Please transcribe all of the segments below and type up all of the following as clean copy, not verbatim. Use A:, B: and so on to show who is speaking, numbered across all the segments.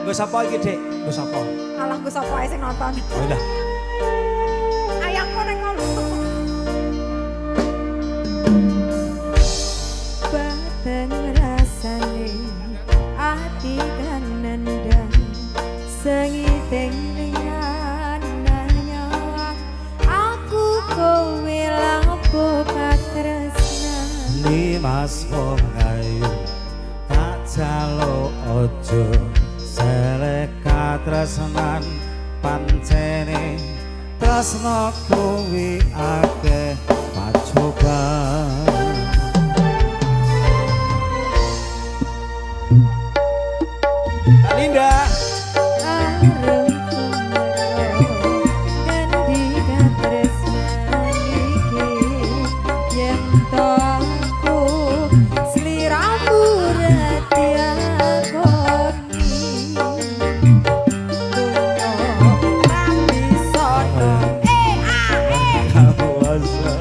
A: Nggo sapa iki, Dik? Nggo sapa?
B: Alah nggo sapa ae sing nonton.
A: Oh lah.
B: Ayangku ning ngono.
C: Batang rasane ati kan nendang sengiting liyan nanya aku kowe lapo katresna
A: Limas wong ayu tak jaluk ojo selek katresnan pancene tresna kuwi akeh pacoban. Linda
C: arep kumero ganti katresna iki yen to aku sliramu ratia koni
B: Rambi sono.
A: kuasa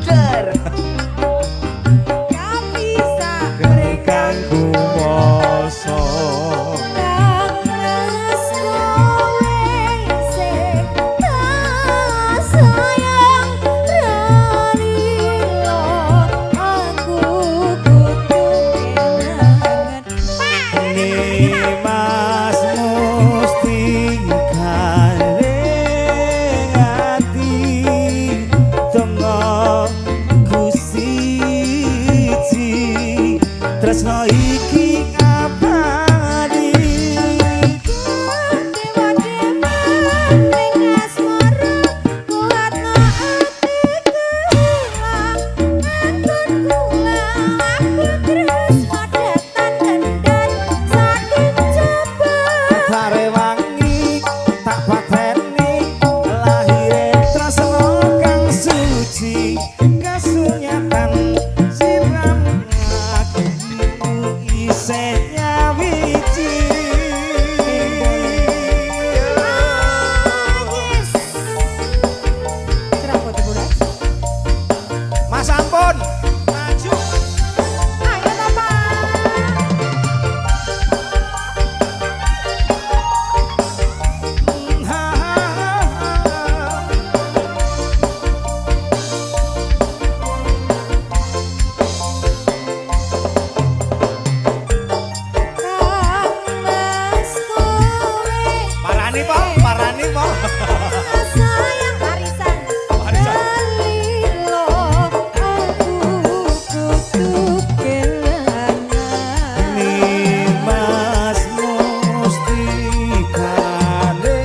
B: Ger. Gak bisa
A: berikan kuasa
C: Kangas kowe sing tak sayang ralilo aku kudu kelangan
A: Mas musti kaleng ati tengah kusiji tresno iki abadi Sare wangi tak pateni lahire tresno kang suci kasunyatan siram aku isih nyawiji Mas ampun maju parani po
B: sayang arisan.
C: Dalilo aku kudu kelangan
A: Mas musti kale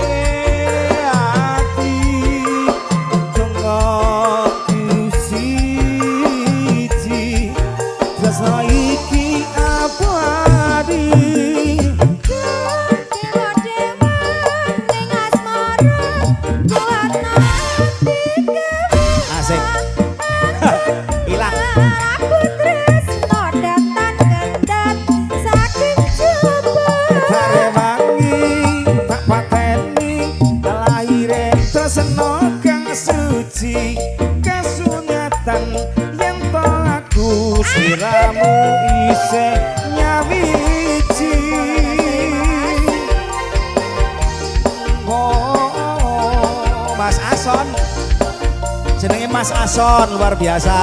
A: ati tengah kusiji tresno iki abadi asik hilang Sare wangi tak pateni lahire tresno kang suci kasunyatan yen to aku siramu isih nyawiji Oh Mas Ason jenenge Mas Ason luar biasa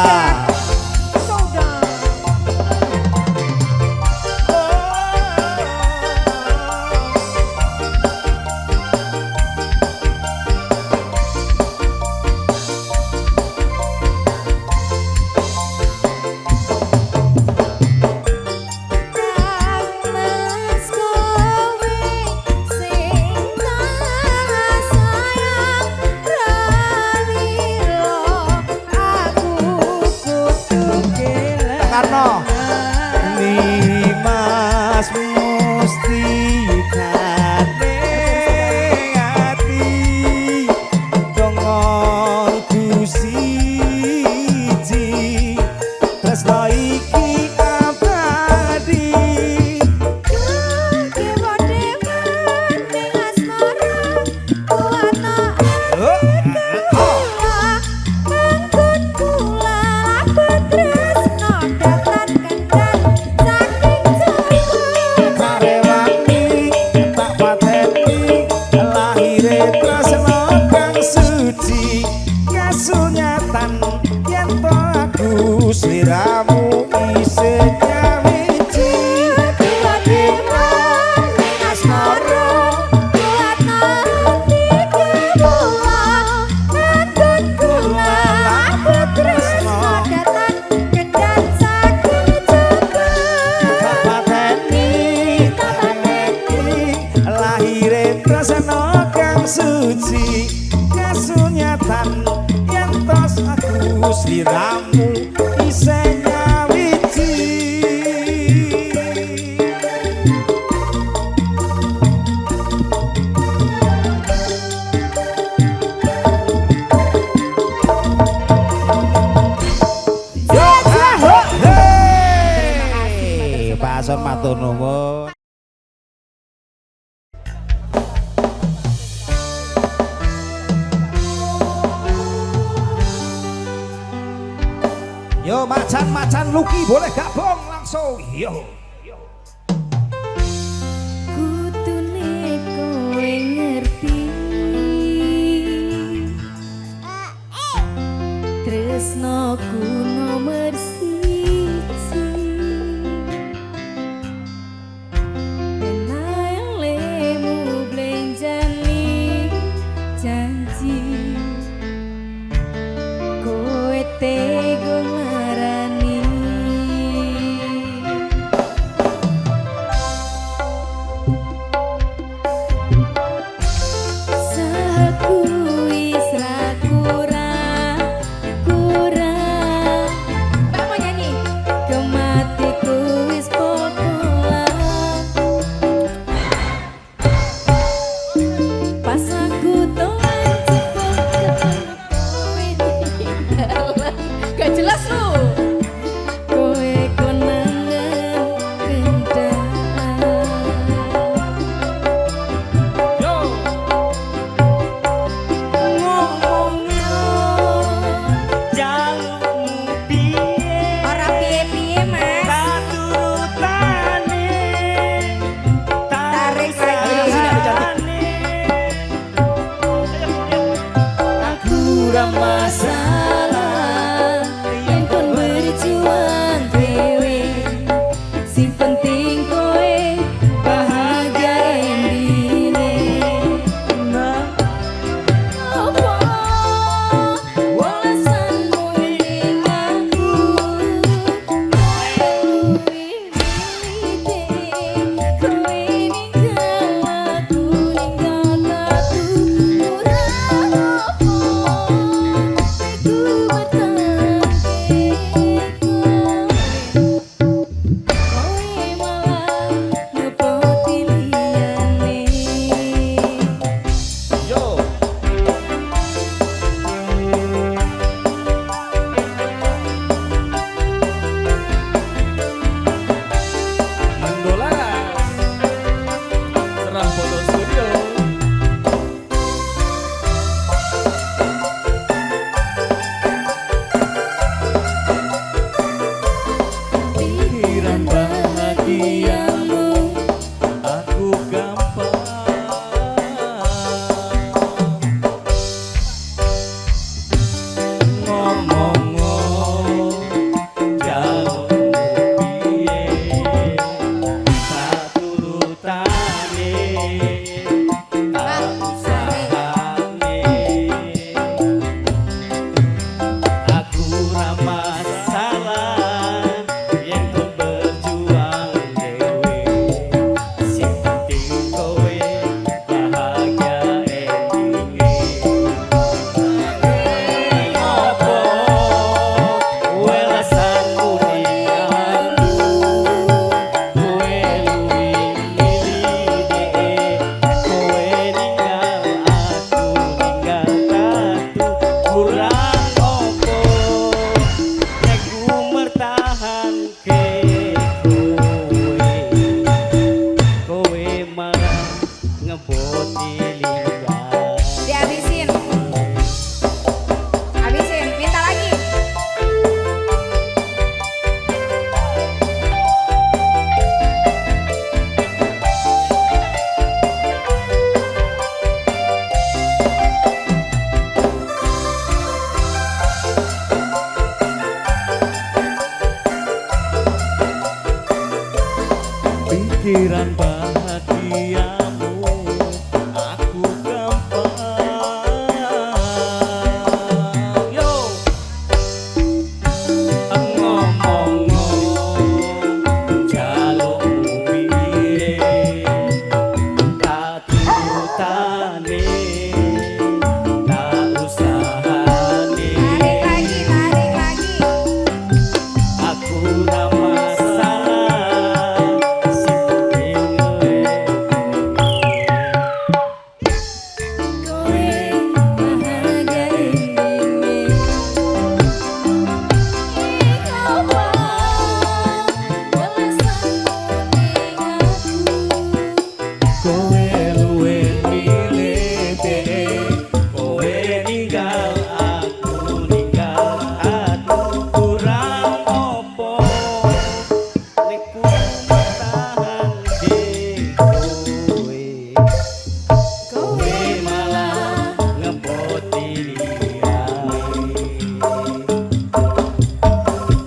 C: Mas kowe sing tak sayang ralilo aku kudu kelangan
A: Karno Mas musti kale ati tengah kusiji tresno iki abadi Sare wangi tak sliramu isih nyawiji
C: Kuat iman ning asmara, kuat nanti kemula. Ngandut kula aku tresno datang kedan saking coba.
A: kapateni lahire tresno kang suci kasunyatan yen tos aku sliramu isih nyawiji. Hei, Pak Son matur nuwun. Yo macan-macan Lucky boleh gabung langsung. Yo.
C: Kutune kowe ngerti tresnoku nomor siji. Penayang lemu blenjani janji kowe tega ngarani. Saku wis ra kurang Mbak mau nyanyi kematiku wis pokolan. Pas aku toan cepet ketemu kowe di dalan. Gak jelas lu kowe konangan kendang.
B: Ora piye-piye Mas. Tarik
C: Aku ra masalah yen kon beri
D: pikiran bahagiamu aku gampang. Yo ngomong-ngomong jalukmu piye tak tutane tak usahane
B: Tarik lagi.
D: aku ra masalah sing
C: Kowe bahagia ini apa
D: kowe luwe milih dhewe kowe ninggal aku ninggal aku kurang opo nek ku tahan kowe kowe malah ngepoti liyae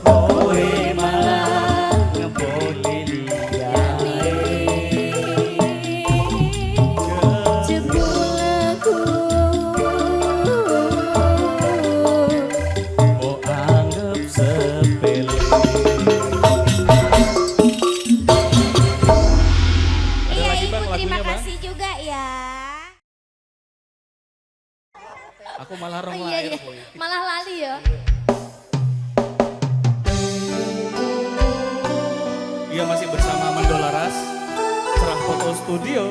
D: kowe malah ngepoti liyae oh anggap sepele.
B: Iya
D: lagi,
B: Ibu
D: Bang,
B: terima
D: lagunya, Bang?
B: kasih juga ya.
D: Aku malah rong
C: Iya,
D: lain
C: iya.
D: boy.
C: Malah lali ya.
D: Dia masih bersama Mandolaras Cerah Foto Studio.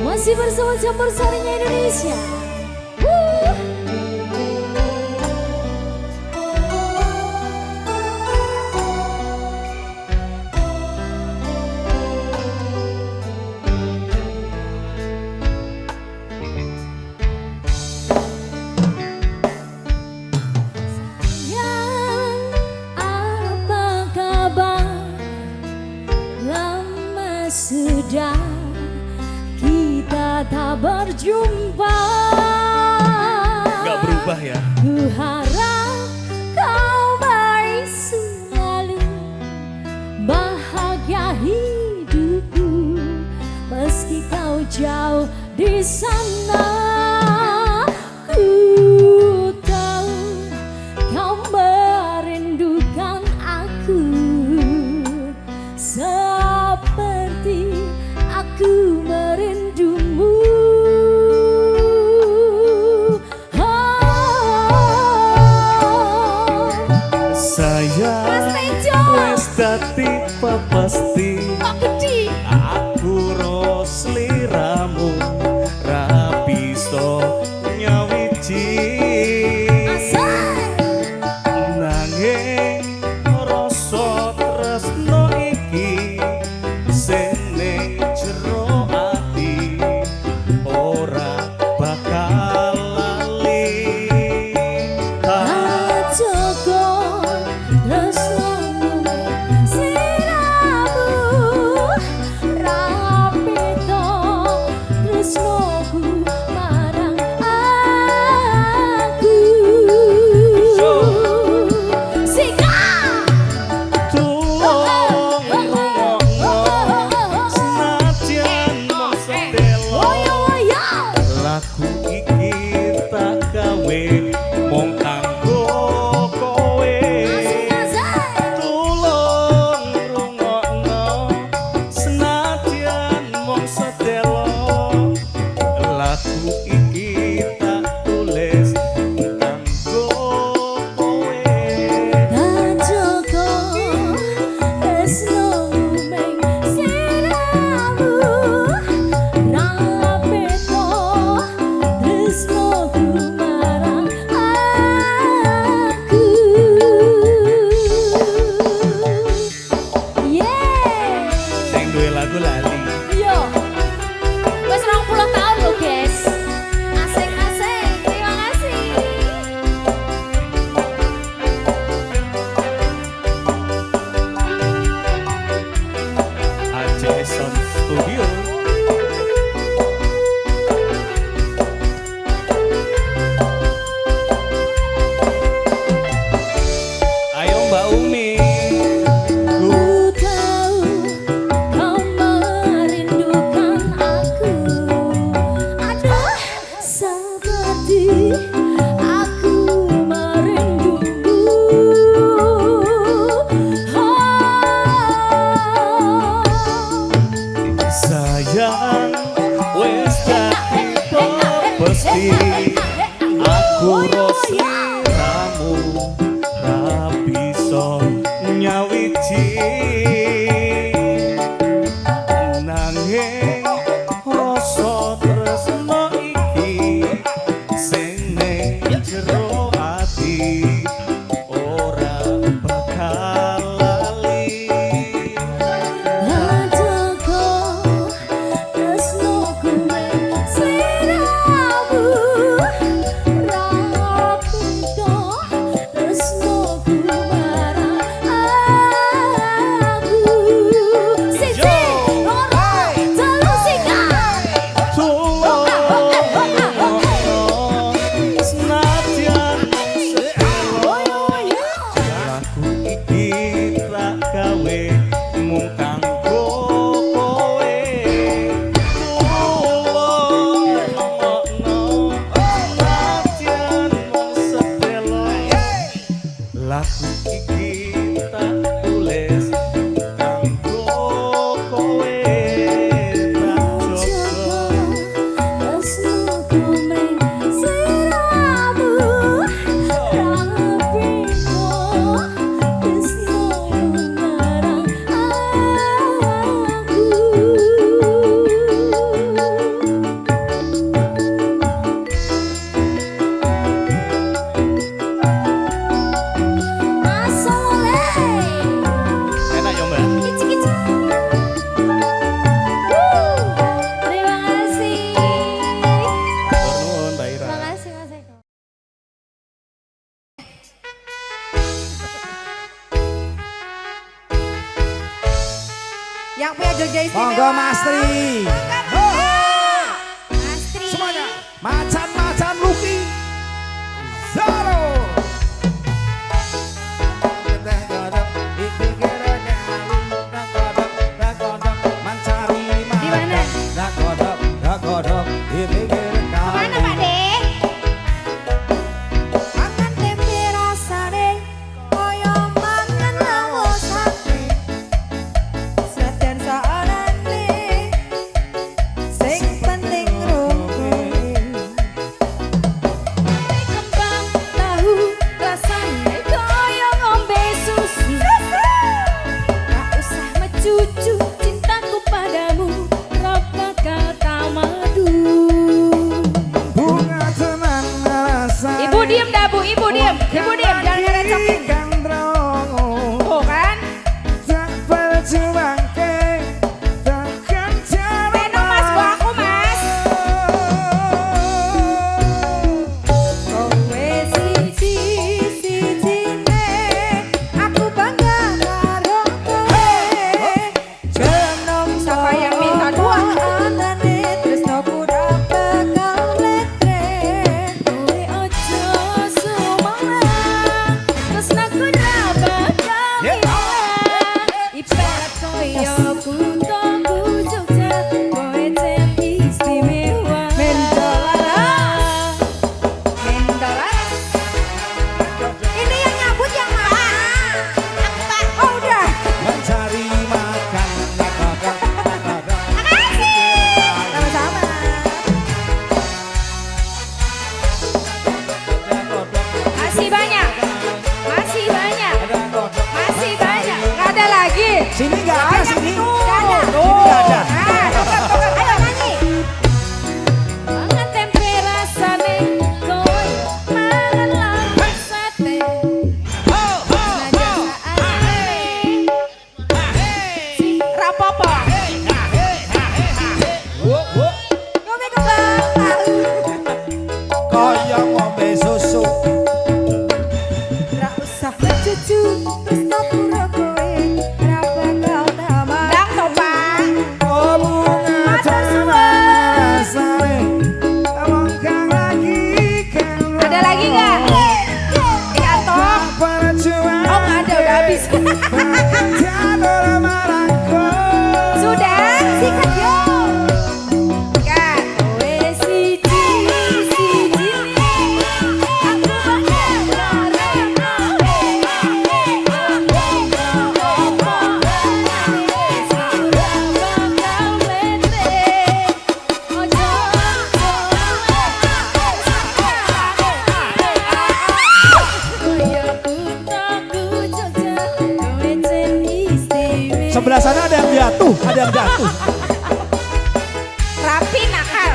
C: Masih bersama campur sarinya Indonesia. Sayang, apa kabar? Lama sudah kita tak berjumpa.
D: Gak berubah ya.
C: Ku harap kau baik selalu, bahagia hidupku meski kau jauh di sana. Ku tahu kau merindukan aku seperti aku merindumu.
D: Sayang
C: Tejo.
D: wes dadi pasti
C: Kok gede?
D: aku ro sliramu ra
E: jero ati ora bakal lali.
C: Adoko tresno kuwe sliramu rapinto tresno kumarang aku. Siji loro telu singkat.
E: Senadyan lagu iki tak gawe mung kanggo kowe. Senadyan mung sedelo lagu iki tak tulis kanggo kowe. Tak coba enak ya mbak.
C: Terima kasih.
E: Turun Mbak Ira.
C: Terima kasih Mas Eko.
B: Yang punya Jogja istimewa.
A: Monggo Mas Tri.
B: Mas Tri.
A: Semuanya. Macan-macan Lucky. Zaro.
B: Di mana? Kemana Pak De? Mangan tempe rasane koyo mangan lawuh sate. Sedan saarane sing penting rukun.
C: Kembang tahu rasanya kaya ngombe susu. Tak usah mencucu cintaku padamu, rob bakal tamadu.
A: Bunga tenang rasa.
B: Ibu diem dah Bu, ibu diem, jangan ngerecokin. Tuh kan?
A: Tak berjuang ke takkan cara.
B: Minum Mas, Bu aku Mas. Kowe siji-sijine aku bangga karo kowe. Jeneng siapa yang minta dua? Anane tresnoku ora bakal letre.
C: Kowe ojo sumarang, tresnaku ora bakal ilang. Ibarat koyo kuthaku Jogja, kowe jen istimewa.
B: Mendolaras. Ini yang nyambut yang mana? Aku Pak. Oh udah.
A: Mencari makan.
B: Sama-sama. Masih banyak. Masih banyak. Masih banyak. Nggak ada lagi.
A: Sini nggak ada sini.
B: Nggak ada.
A: Sini nggak ada.
B: Nah, tuker. Ayo nyanyi.
C: Mangan tempe rasane kowe mangan lawuh sate. Senajan saarane
B: Rapopo. Ngombe kembang tahu.
A: Kaya ngombe susu.
B: Ra usah cucu terus tak pura kowe. Ra bakal tambah. Ndang to, Pak.
A: Oh bunga tenang rasane. Abangkang lagi kan.
B: Ada lagi nggak? Iya toh.
A: Tak berjuang.
B: Oh nggak ada, udah habis.
A: Bahkan tiada marahku.
B: Sudah, sikat yo. Sikat.
C: kowe siji-sijine aku bangga karo
A: Sebelah sana ada yang jatuh, ada yang jatuh.
B: Rapi nakal.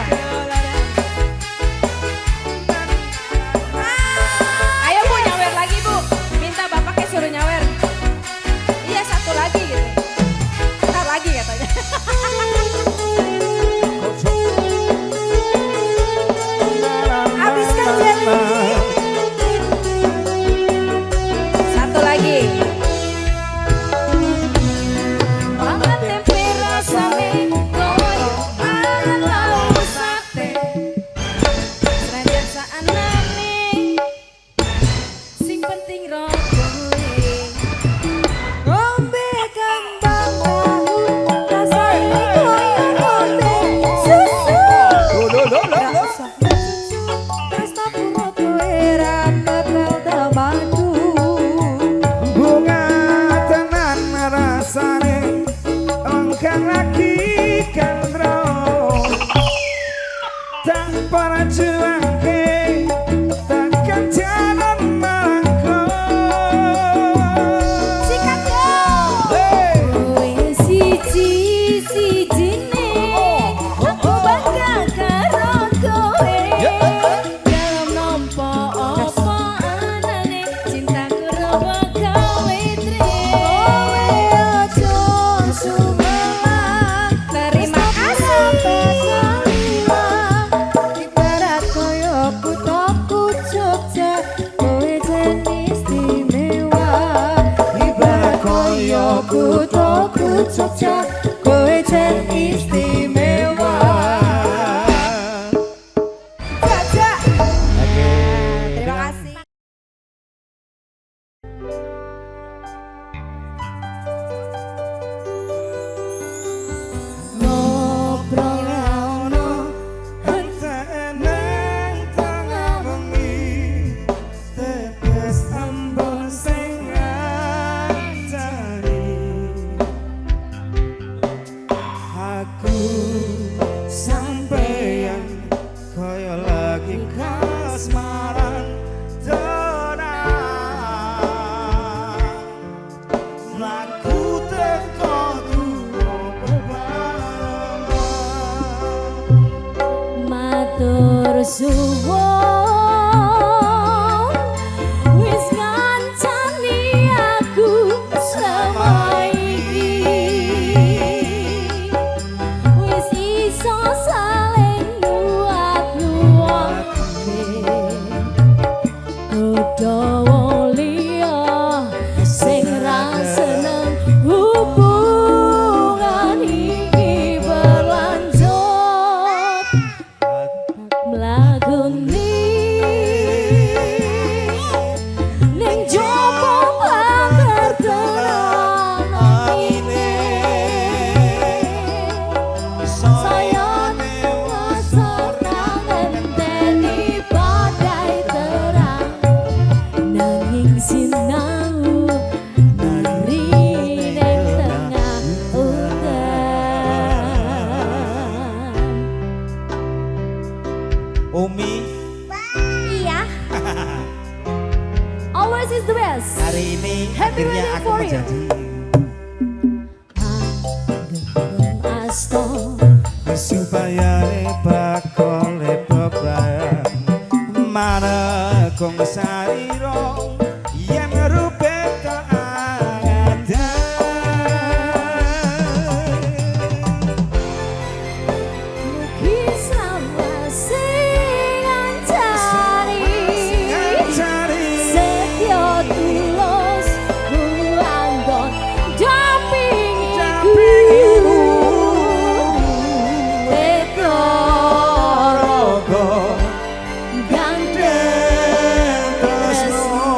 B: cocok, kowe jen istimewa. Jaja. Terima kasih. Ngobrol ono
A: Tenang tengah bengi, tetes embun sing ngajari. Aku sampeyan kaya lagi kasmaran tenang. Laku teko tuwa bebarengan.
C: Matur suwun wis ngancani aku selama iki, wis iso saling nuwat-nuwatke. Kudu liya sing ra seneng hubungan iki berlanjut. Mlakoni ning jopo pangertenan atine, saya ngasor ngenteni badai terang, nanging sinau nari ning tengah udan.
A: Umi,
C: Iya. Always is the best.
A: hari ini
C: Happy
A: akhirnya
C: wedding
A: aku
C: for you.
A: menjadi
C: Ageng asto
A: supaya bakole beban mana kong sariro yang rupe keadaan.
C: mugi sama sing ngancani, setya tulus nganggon dampingiku. Weko
A: Rogo
C: gandeng tresno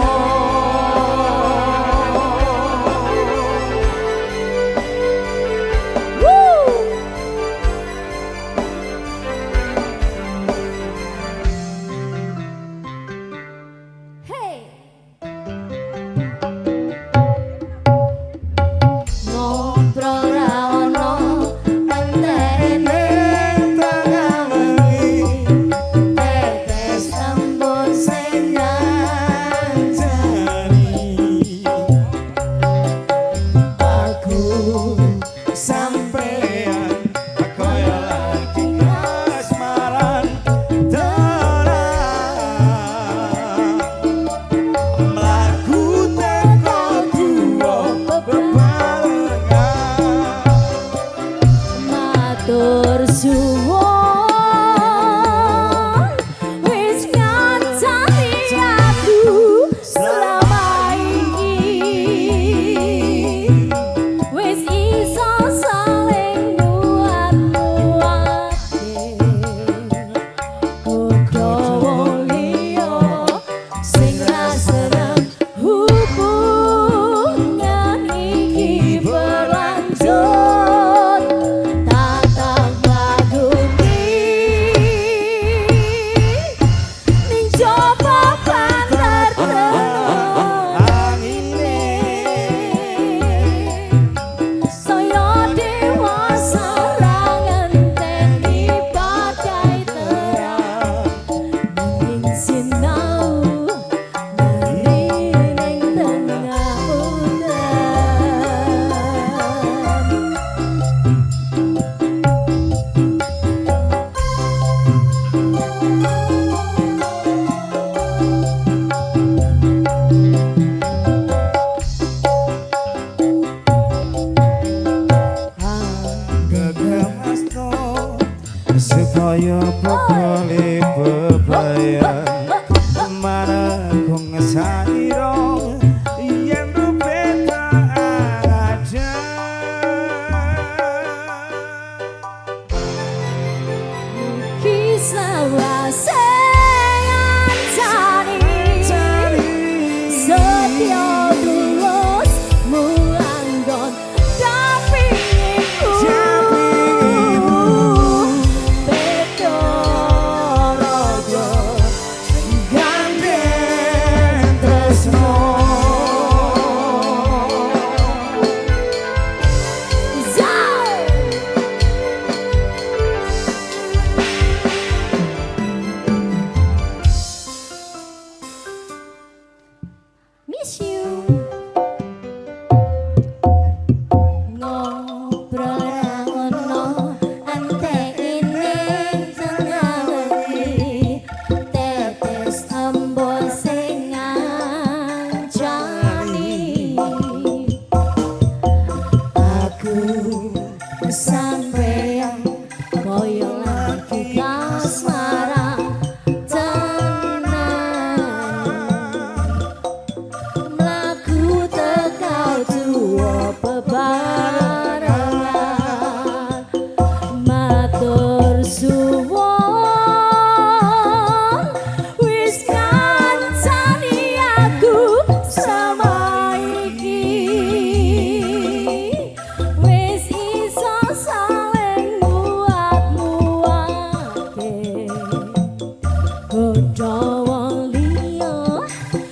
C: liya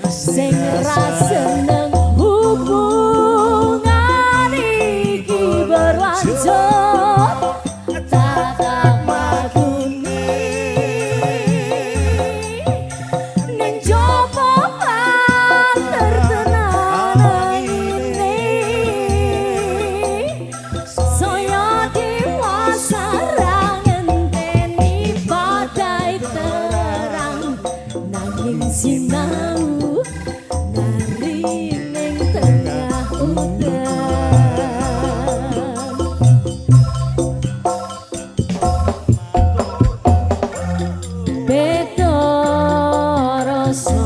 C: sing ra seneng hubungan iki berlanjut tatap maguni ning jopo tertenan ini saya dewasa ra ngenteni badai terang nanging sinau nari ning tengah udan beda rasa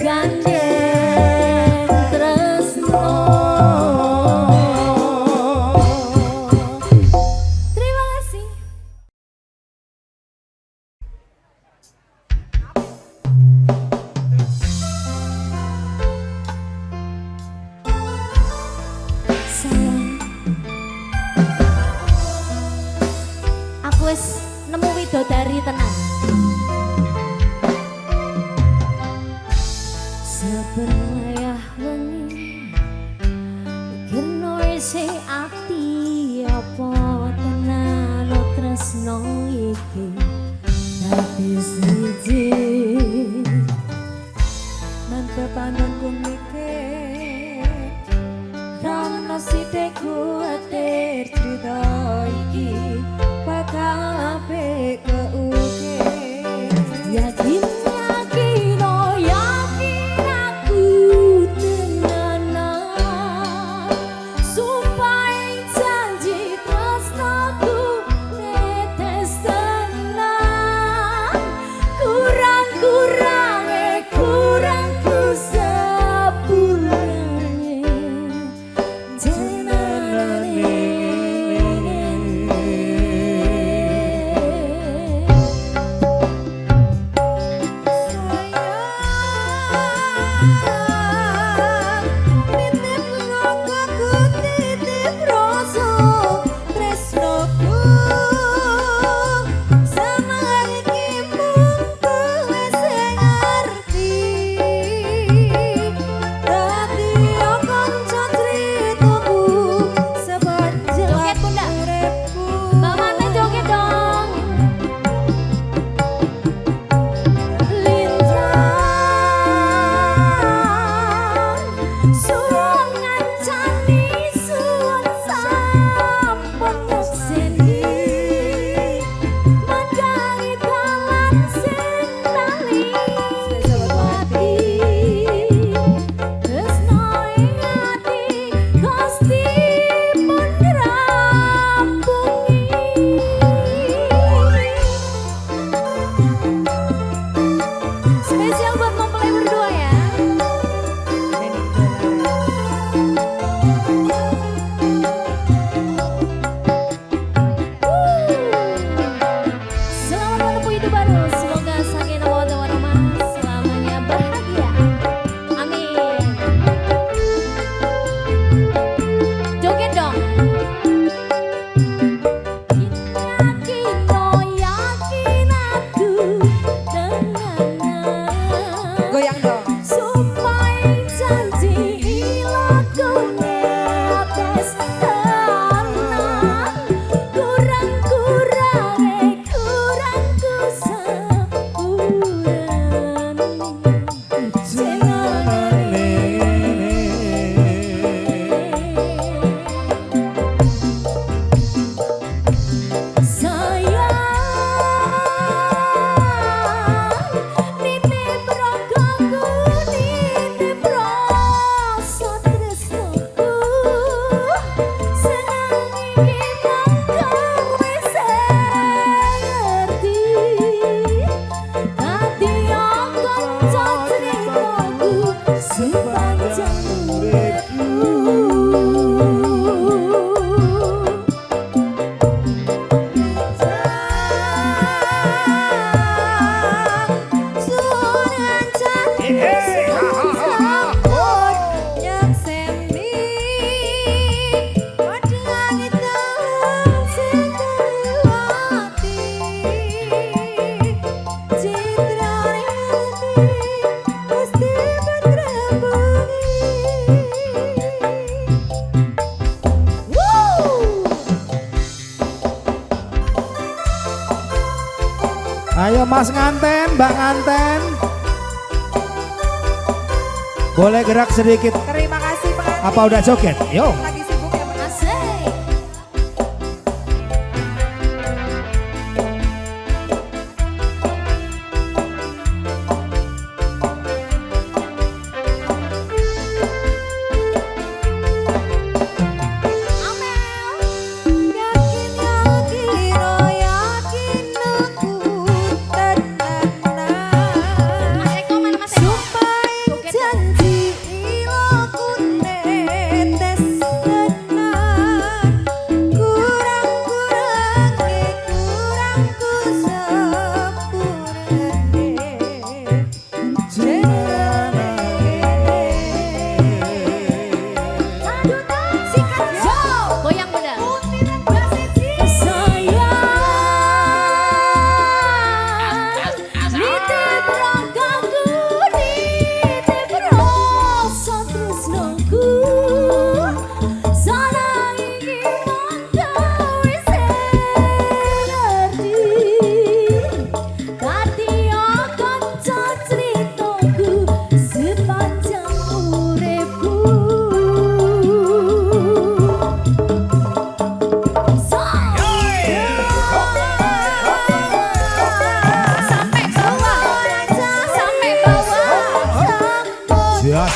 C: gandeng tresno. Terima kasih. Sayang, aku wis nemu widodari tenan. Sebenarnya wengi mikirno isi ati apa tenan lo tresno iki tapi siji
B: Mantepananku mikir karena sithik kuatir cerita iki bakal apik keukir.
C: yakin yakin oh yakin aku tenanan sumpah janji tresnaku tetes tenan kurangku sepurane jenenane joget bunda Mbak Mata joget dong lintang suwon ngancani suwon sampun nyekseni mandangi dalan sing tali mati tresno ing ati Gusti pun rampungi spesial buat mempelai berdua ya. Selamat menempuh hidup baru. Semoga sakinah mawaddah warahmah selamanya bahagia. Amin. Joget dong. Yakin oh yakin aku tenanan.
B: Goyang dong.
C: Sumpah janji ilaku netes tenan kurangku sepurane sayang nitip rogoku nitip rasa tresnoku senang iki mangko wis ngerti dadi kanca ceritaku sepanjang uripku.
B: Citrane
A: Mas nganten, Mbak nganten. Boleh gerak sedikit.
B: Terima kasih pengantin.
A: Apa udah joget? Yo.
B: Lagi sibuk ya Mas.
C: Asik. Mas Eko mana Mas Eko? Joget dong. Goyang bunda. Sepanjang uripku sampai bawah
A: Siap.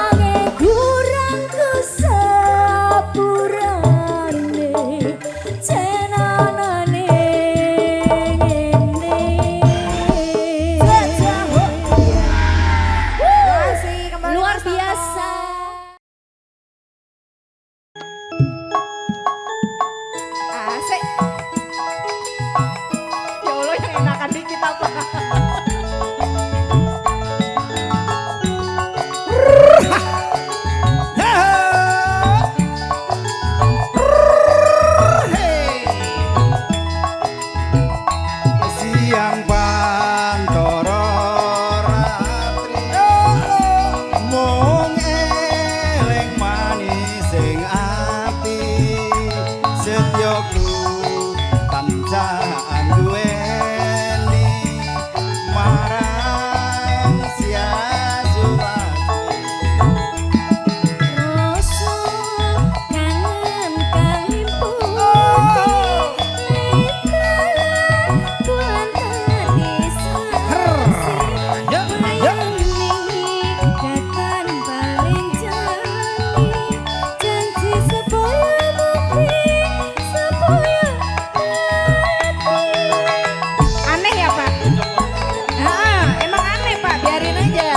C: Kurang-kurangku sepurane cenanane ngene. Luar biasa.
B: Asik. Ya Allah yang enakan dikit apa?
E: Siang pantoro ratri mung eling manis sing ati setyaku tansah duweni marang sia suwati
C: Rasa kangen kalimpun bulan tadi
A: Ya, ya.
C: ikatan paling janji supaya bukti supaya
B: Aneh ya Pak? Emang aneh Pak, biarin aja.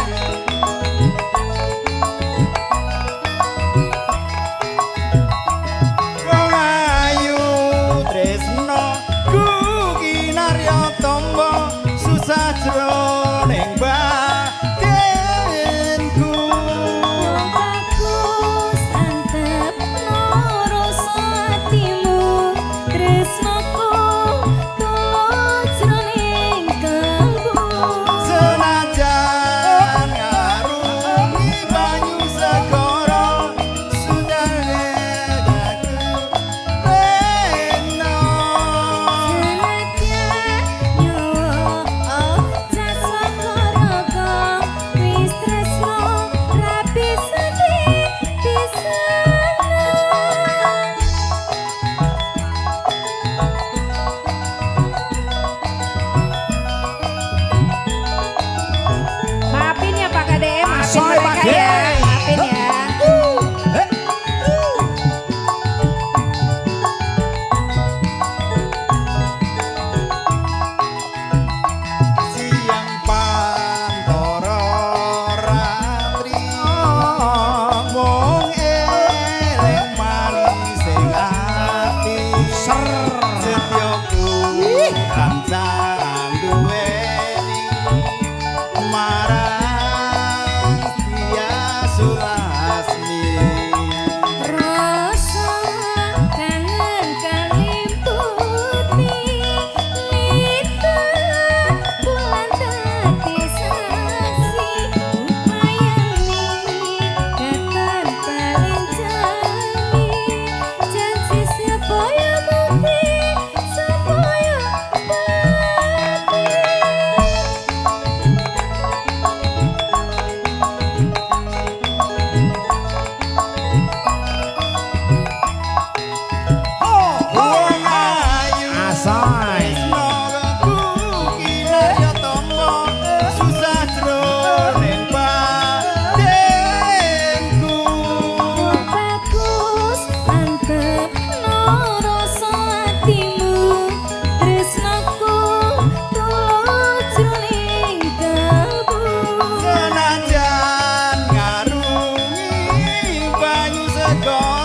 E: wong ayu tresno kuginarya tombo susah jroning batinku
C: bagus antepno rasa atimu tresnaku tulus jroning kalbu.
E: senajan ngarungi banyu segara sudane daku reno
B: Maafin ya Pak KDM, maafin
A: Asoy, Pak
B: mereka ya.
A: KDM.
B: Maafin ya.
E: siang pantoro ratri mung eling manis sing ati setyaku tansah duweni marang sia sulasmi
C: Rasa
A: Say.
E: Tresnoku kinarya tamba susah jroning batinku.
C: Bagus antep rasa atimu tresnaku tulus jroning kalbu
E: Senajan ngarungi banyu segara